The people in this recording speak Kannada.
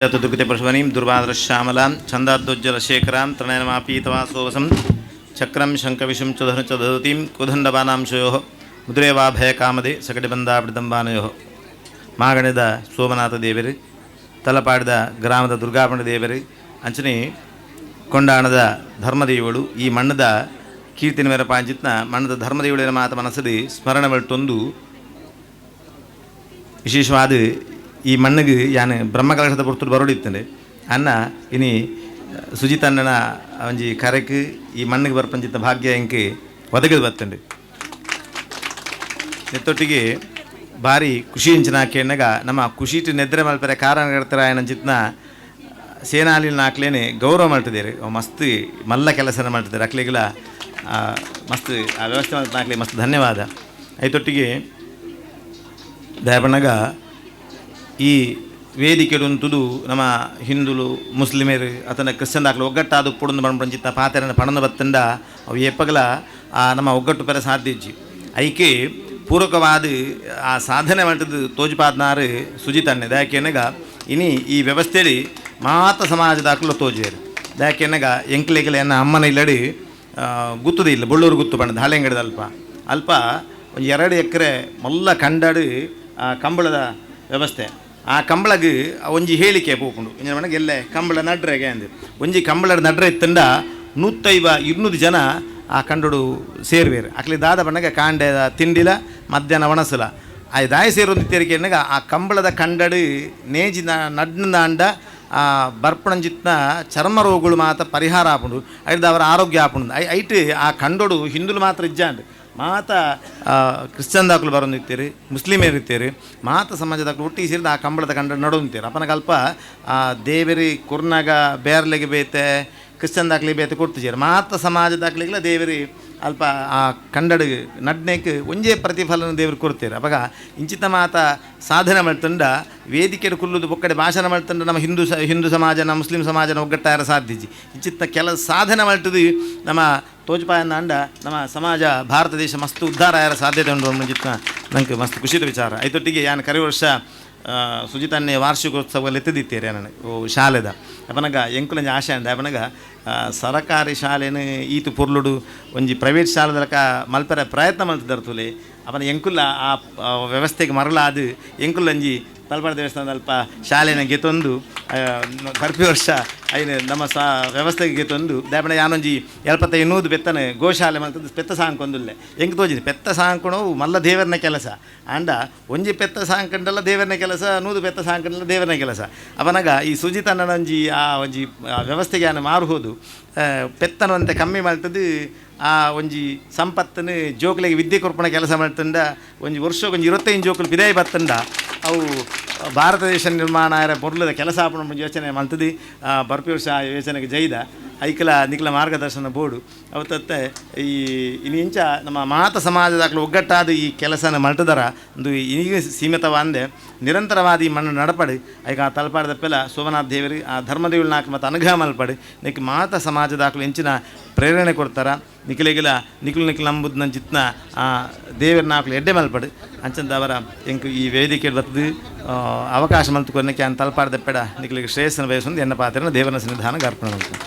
ದುರ್ಗತಿಪಶುವನೀಂ ದುರ್ವಾದರಶ್ಯಾಮಲಾಂ ಛಂದಾದ್ಯೋಜ್ಜಲಶೇಖರಾಂ ತ್ರಣಯನಮಾಪೀತವಾಸೋವಸಂ ಚಕ್ರಂ ಶಂಖವಿಷಂ ಚ ದಧತೀಂ ಕುದಂಡಬಾನಾಂಶಯೋ ಮುದ್ರೇವಾಭಯಕಾಮದೆ ಸಕಟಿಬಂಧಾಪಿಡಂಬಾನಯೋ ಮಾಗಣದ ಸೋಮನಾಥ ದೇವರು ತಲಪಾಡಿದ ಗ್ರಾಮದ ದುರ್ಗಾಪಣ ದೇವರು ಅಂಚನೆ ಕೊಂಡಾಣದ ಧರ್ಮದೇವಳು ಈ ಮಣ್ಣದ ಕೀರ್ತಿನ ಮೇರ ಪಾಂಚಿತ್ನ ಮಣ್ಣದ ಧರ್ಮದೇವಳಿನ ಮಾತ ಮನಸ್ಸಲ್ಲಿ ಸ್ಮರಣವಳ್ತೊಂದು ವಿಶೇಷವಾದ ಈ ಮಣ್ಣಿಗೆ ಯಾನು ಬ್ರಹ್ಮಕಲಶದ ಪುರ್ತರು ಬರೋಡಿತ್ತಂಡೆ ಅನ್ನ ಇನಿ ಸುಜಿತಣ್ಣನ ಒಂಜಿ ಕರೆക്ക് ಈ ಮಣ್ಣಿಗೆ ಬರ್ಪಂಚಿತ್ತ ಭಾಗ್ಯ ಎಂಕೆ ಒದಗದು ಬತ್ತಂಡೆ ನೆತ್ತೊಟ್ಟಿಗೆ ಭಾರಿ ಖುಷಿ ಇಂಚಿನ ಕೇಳಿನಾಗ ನಮ್ಮ ಖುಷಿಟ್ಟು ನೆದ್ರೆ ಮಲ್ಪರೆ ಕಾರಣಗಡ್ತಾರ ಏನಂಚಿತ್ನ ಸೇನಾಲಿ ನಾಕ್ಲೇನೆ ಗೌರವ ಮಾಡ್ತಿದ್ದಾರೆ ಮಸ್ತ್ ಮಲ್ಲ ಕೆಲಸನ ಮಾಡ್ತಿದ್ದಾರೆ ಅಕ್ಲಿಗೆಲ್ಲ ಮಸ್ತ್ ಆ ವ್ಯವಸ್ಥೆ ನಾಕ್ಲಿ ಮಸ್ತ್ ಧನ್ಯವಾದ ಐತೊಟ್ಟಿಗೆ ದಯಪಣ್ಣಗ ಈ ವೇದಿಕೆಡುಂತುದು ನಮ್ಮ ಹಿಂದುಲು ಮುಸ್ಲಿಮರು ಅಥವಾ ಕ್ರಿಶ್ಚಿಯನ್ ದಾಖಲೆ ಒಗ್ಗಟ್ಟಾದ ಪುಡಂದು ಬಂದ್ಪಂಚಿತ್ತ ಪಾತೆರನ ಪಣನ ಬತ್ತಂಡ ಅವು ಎಪ್ಪಗಲ ನಮ್ಮ ಒಗ್ಗಟ್ಟು ಪೆರ ಸಾಧ್ಯಜ್ಜಿ ಐಕೆ ಪೂರಕವಾದ ಆ ಸಾಧನೆ ಮಾಡಿದ್ದು ತೋಜುಪಾದ್ನಾರು ಸುಜಿತಣ್ಣೆ ದಯಾಕೆನಗ ಇನಿ ಈ ವ್ಯವಸ್ಥೆಯಲ್ಲಿ ಮಾತ ಸಮಾಜ ದಾಖಲು ತೋಜುವೇರು ದಯಾಕೆನಗ ಎಂಕ್ಲೆಗೆಲ್ಲ ಎನ್ನ ಅಮ್ಮನ ಇಲ್ಲಡಿ ಗುತ್ತುದೇ ಇಲ್ಲ ಬಳ್ಳೂರು ಗುತ್ತು ಬಣ್ಣದ ಹಳೆಂಗಡದ ಅಲ್ಪ ಒಂದು 2 ಎಕರೆ ಮಲ್ಲ ಕಂಡಾಡು ಕಂಬಳದ ವ್ಯವಸ್ಥೆ ಆ ಕಂಬಳಗೆ ಒಂಜಿ ಹೇಳಿಕೆ ಪೋಪುಂಡು ಇಂಜ ಮನೆಗೆ ಎಲ್ಲೇ ಕಂಬಳ ನಡ್ರೆಗೆ ಅಂದು ಒಂಜಿ ಕಂಬಳದ ನಡ್ರೆ ಇತ್ತಂಡ 150-200 ಜನ ಆ ಕಂಡಡು ಸೇರ್ವೇರು ಅಕ್ಲಿ ದಾದ ಬಣ್ಣಗೆ ಕಾಂಡೆದ ತಿಂಡಿಲ ಮಧ್ಯಾಹ್ನ ಒಣಸಲ ಆ ದಾಯ ಸೇರೊಂದು ತೆರಿಗೆ ಎನ್ನಗ ಆ ಕಂಬಳದ ಕಂಡಡು ನೇಜಿನ ನಡ್ನಂದ ಆ ಬರ್ಪಣಂಜಿತ್ನ ಚರ್ಮ ರೋಗಗಳು ಮಾತ್ರ ಪರಿಹಾರ ಆಪುಂಡು ಐದು ಅವರ ಆರೋಗ್ಯ ಆಪುಂಡು ಐಟು ಆ ಕಂಡೋಡು ಹಿಂದುಲು ಮಾತ್ರ ಇಜ್ಜಾಂಡು ಮಾತ ಕ್ರಿಶ್ಚಿಯನ್ ದಾಖಲು ಬರೋದಿರ್ತೀರಿ ಮುಸ್ಲಿಮರು ಇರ್ತೀರಿ ಮಾತ ಸಮಾಜ ದಾಖಲು ಒಟ್ಟಿಗೆ ಸೇರಿದ ಆ ಕಂಬಳದ ಕಂಡ ನಡೋಂತೀರಿ ಅಪ್ಪನ ಅಲ್ಪ ಆ ದೇವರಿ ಕುರ್ನಾಗ ಬೇರ್ಲೆಗೆ ಬೇತೆ ಕ್ರಿಶ್ಚಿಯನ್ ದಾಖಲೆ ಬೇತೆ ಕೊಡ್ತಿದ್ದೀರಿ ಮಾತ ಸಮಾಜ ದಾಖಲೆಗಳ ದೇವರಿ ಅಲ್ಪ ಆ ಕಂಡಡು ನಡ್ನೆಗೆ ಒಂಜೇ ಪ್ರತಿಫಲನ ದೇವರು ಕೊಡ್ತೀರಿ ಅವಾಗ ಇಂಚಿತ ಮಾತ ಸಾಧನೆ ಮಾಡ್ತಂಡ ವೇದಿಕೆ ಕುಲ್ಲುದು ಒಕ್ಕಡೆ ಭಾಷಣ ಮಾಡ್ತಂಡ ನಮ್ಮ ಹಿಂದೂ ಸಮಾಜನ ಮುಸ್ಲಿಂ ಸಮಾಜನ ಒಗ್ಗಟ್ಟಾರ ಸಾಧ್ಯಜಿ ಇಂಚಿತ್ತ ಕೆಲ ಸಾಧನೆ ಮಾಡ್ತದೆ ನಮ್ಮ ತೋಜಪಾಯನ ಅಂಡ ನಮ್ಮ ಸಮಾಜ ಭಾರತ ದೇಶ ಮಸ್ತ್ ಉದ್ಧಾರ ಆಯರ ಸಾಧ್ಯತೆ ಉಂಟು ಮುಂಚಿತ್ತ ನಂಗೆ ಮಸ್ತ್ ಖುಷಿದ ವಿಚಾರ ಐತೊಟ್ಟಿಗೆ ಯಾನು ಕರಿ ವರ್ಷ ಸುಜಿತನ್ನೇ ವಾರ್ಷಿಕೋತ್ಸವದಲ್ಲಿ ಎತ್ತಿದ್ದೀರಿ ನನಗೆ ಶಾಲೆದ ಅಪನಗ ಎಂಕುಲಂಜಿ ಆಶೆ ಅಂದ ಅಪನಗ ಸರಕಾರಿ ಶಾಲೆನ ಈತು ಪುರ್ಲುಡು ಒಂಜಿ ಪ್ರೈವೇಟ್ ಶಾಲೆದಲಕ ಮಲ್ಪರ ಪ್ರಯತ್ನ ಮಲ್ತಿದ್ದಾರೆ ತುಲೆ ಅಪನ ಎಂಕುಲ್ಲ ಆ ವ್ಯವಸ್ಥೆಗೆ ಮರಳಾದು ಎಂಕುಲ್ಲಂಜಿ ತಲಪಾಡ ದೇವಸ್ಥಾನದ ಅಲ್ಪ ಶಾಲೆನ ಗೆತ್ತೊಂದು ಪ್ರತಿ ವರ್ಷ ಐನು ನಮ್ಮ ವ್ಯವಸ್ಥೆಗೆ ಗೆತ್ತೊಂದು ದಯಪಣ ಯಾನೊಂಜಿ 75 ಬೆತ್ತನ ಗೋಶಾಲೆ ಮಲ್ತದ್ದು ಪೆತ್ತ ಸಾಂಕೊಂದುಲ್ಲೆ ಎಂಗೆ ತೋಜಿನಿ ಪೆತ್ತ ಸಾಂಕೊಣವು ಮಲ್ಲ ದೇವರನ ಕೆಲಸ ಅಂಡ ಒಂಜಿ ಪೆತ್ತ ಸಾಂಕಂಡಲ್ಲ ದೇವರನ ಕೆಲಸ 100 ಪೆತ್ತ ಸಾಂಕಂಡಲ್ಲ ದೇವರನ ಕೆಲಸ ಅವನಾಗ ಈ ಸುಜಿತಣ್ಣನೊಂಜಿ ಆ ಒಂಜಿ ವ್ಯವಸ್ಥೆಗೆ ನಾನು ಮಾರುವುದು ಪೆತ್ತನಂತೆ ಕಮ್ಮಿ ಮಾಡ್ತದ್ದು ಆ ಒಂಜಿ ಸಂಪತ್ತನ್ನು ಜೋಕ್ಲಿಗೆ ವಿದ್ಯೆ ಕೊರ್ಪಣ ಕೆಲಸ ಮಾಡ್ತಂಡ ಒಂಜಿ ವರ್ಷಕ್ಕೆ ಒಂಜಿ 25 ಜೋಕುಲು ಬಿದಾಯಿ ಬತ್ತಂಡ ಅವು ಭಾರತ ದೇಶ ನಿರ್ಮಾಣ ಮೊದಲದ ಕೆಲಸ ಆಪಣ ಯೋಚನೆ ಮಾಡ್ತದೆ ಬರ್ಪಿ ವರ್ಷ ಯೋಚನೆಗೆ ಜೈದ ಐಕಲ ನಿಖಲ ಮಾರ್ಗದರ್ಶನ ಬೋರ್ಡು ಅವತ್ತತ್ತೆ ಈ ಇಂಚ ನಮ್ಮ ಮಾತ ಸಮಾಜದಾಗಲು ಒಗ್ಗಟ್ಟಾದ ಈ ಕೆಲಸನ ಮಲ್ಟದರ ಒಂದು ಈಗ ಸೀಮಿತವಾಂದೆ ನಿರಂತರವಾದ ಈ ಮಣ್ಣು ನಡಪಡಿ ಈಗ ಆ ತಲಪಾಡದಪ್ಪೆಲ್ಲ ಸೋಮನಾಥ್ ದೇವರಿ ಆ ಧರ್ಮದೇವಳು ನಾಲ್ಕು ಮತ್ತು ಅನುಗ್ರಹ ಮಲ್ಪಡಿ ನಿಕ್ಕೆ ಮಾತ ಸಮಾಜದಾಗಲು ಹೆಂಚಿನ ಪ್ರೇರಣೆ ಕೊಡ್ತಾರ ನಿಖಿಲೆಗಿಲ ನಿಖಿಲು ನಂಬುದು ನನ್ನ ಚಿತ್ನ ಆ ದೇವರ ನಾಲ್ಕು ಎಡ್ಡೆ ಮಲ್ಪಡು ಅಂಚಂದ ಅವರ ಎಂಕ್ ಈ ವೇದಿಕೆ ಬರ್ತದೆ ಅವಕಾಶ ಮಲ್ತು ಕೊನೆಗೆ ತಲಪಾಡದಪ್ಪೆಡ ನಿಖಿಲಿಗೆ ಶ್ರೇಯಸ್ಸನ್ನು ಬಯಸೊಂದು ಎನ್ನ ಪಾತ್ರನ ದೇವರ ಸನ್ನಿಧಾನ ಅರ್ಪಣೆ ಮಾಡ್ತೀನಿ.